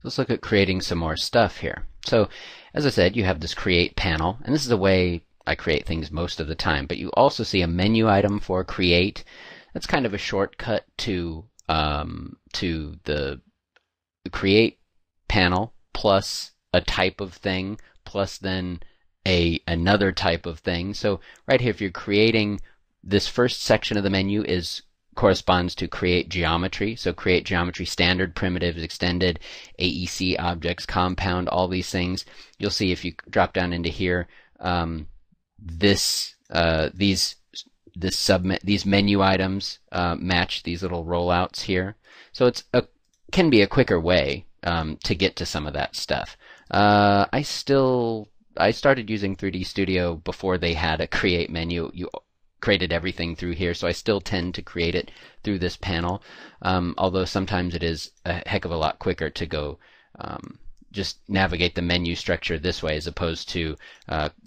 Let's look at creating some more stuff here. So, as I said, you have this create panel, and this is the way I create things most of the time, but you also see a menu item for create. That's kind of a shortcut to the create panel plus a type of thing plus then another type of thing. So right here, if you're creating this first section of the menu corresponds to create geometry. So create geometry, standard, primitives, extended, AEC objects, compound, all these things. You'll see if you drop down into here, these menu items match these little rollouts here. So can be a quicker way to get to some of that stuff. I started using 3D Studio before they had a create menu. You created everything through here, so I still tend to create it through this panel, although sometimes it is a heck of a lot quicker to go just navigate the menu structure this way as opposed to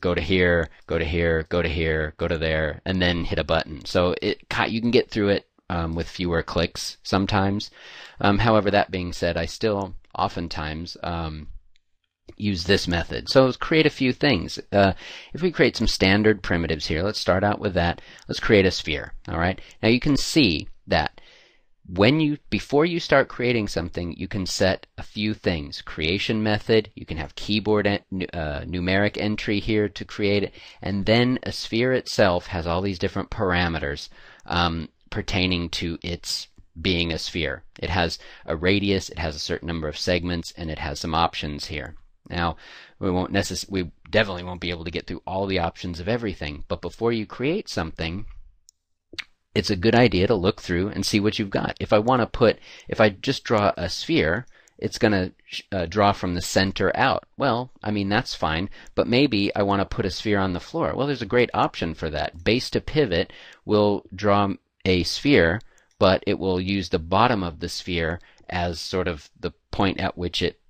go to here, go to here, go to here, go to there, and then hit a button. So you can get through it with fewer clicks sometimes. However, that being said, I still oftentimes use this method. So let's create a few things. If we create some standard primitives here, let's start out with that. Let's create a sphere. All right. Now you can see that before you start creating something, you can set a few things. Creation method. You can have keyboard numeric entry here to create it, and then a sphere itself has all these different parameters pertaining to its being a sphere. It has a radius, it has a certain number of segments, and it has some options here. Now, we definitely won't be able to get through all the options of everything, but before you create something, it's a good idea to look through and see what you've got. If I just draw a sphere, it's going to draw from the center out. Well, I mean, that's fine, but maybe I want to put a sphere on the floor. Well, there's a great option for that. Base to pivot will draw a sphere, but it will use the bottom of the sphere as sort of the point at which it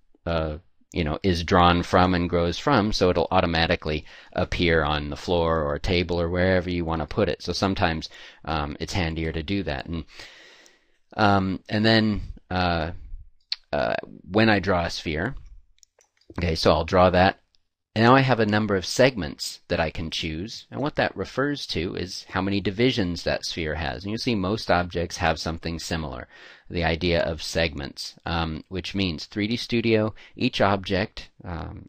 is drawn from and grows from, so it'll automatically appear on the floor or a table or wherever you want to put it. So sometimes it's handier to do that. And then when I draw a sphere, okay, so I'll draw that. And now I have a number of segments that I can choose, and what that refers to is how many divisions that sphere has. And you'll see most objects have something similar, the idea of segments, which means 3D Studio, each object,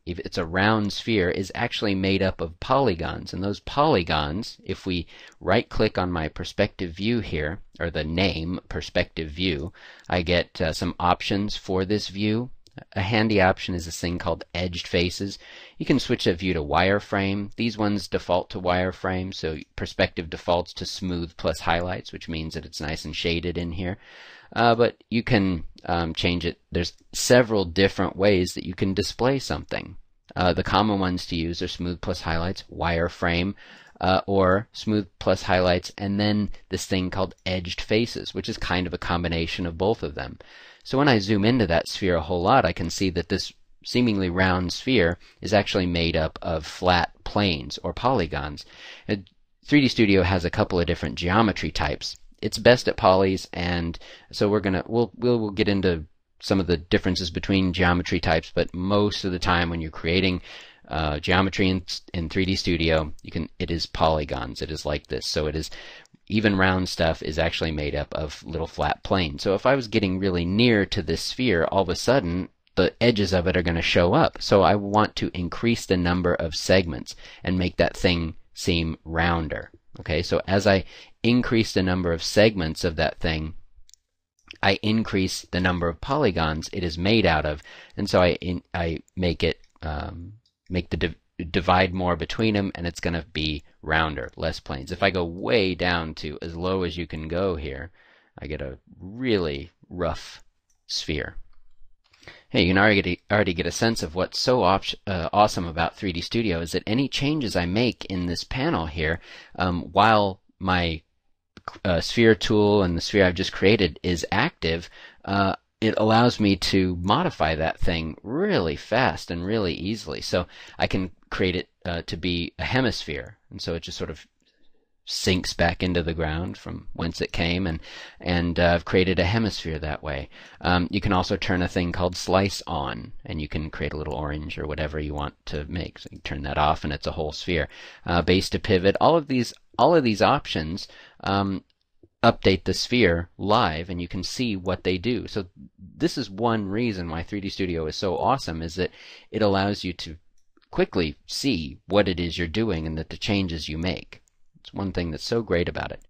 if it's a round sphere, is actually made up of polygons. And those polygons, if we right-click on my perspective view here, or the name perspective view, I get some options for this view. A handy option is this thing called edged faces. You can switch that view to wireframe. These ones default to wireframe, so perspective defaults to smooth plus highlights, which means that it's nice and shaded in here. But you can change it. There's several different ways that you can display something. The common ones to use are smooth plus highlights, wireframe, or smooth plus highlights, and then this thing called edged faces, which is kind of a combination of both of them. So when I zoom into that sphere a whole lot, I can see that this seemingly round sphere is actually made up of flat planes or polygons. 3D Studio has a couple of different geometry types. It's best at polys, and so we'll get into some of the differences between geometry types, but most of the time when you're creating geometry in 3D Studio, it is polygons. It is like this. So it is even round stuff is actually made up of little flat planes. So if I was getting really near to this sphere, all of a sudden the edges of it are going to show up. So I want to increase the number of segments and make that thing seem rounder. Okay, so as I increase the number of segments of that thing, I increase the number of polygons it is made out of, and so I make it divide more between them, and it's going to be rounder, less planes. If I go way down to as low as you can go here, I get a really rough sphere. Hey, you can already get a sense of what's so awesome about 3D Studio is that any changes I make in this panel here, while my sphere tool and the sphere I've just created is active, it allows me to modify that thing really fast and really easily. So I can create it to be a hemisphere, and so it just sort of sinks back into the ground from whence it came, and I've created a hemisphere that way. You can also turn a thing called slice on, and you can create a little orange or whatever you want to make. So you turn that off, and it's a whole sphere. Base to pivot. All of these options update the sphere live, and you can see what they do. So this is one reason why 3D Studio is so awesome, is that it allows you to quickly see what it is you're doing and that the changes you make. It's one thing that's so great about it.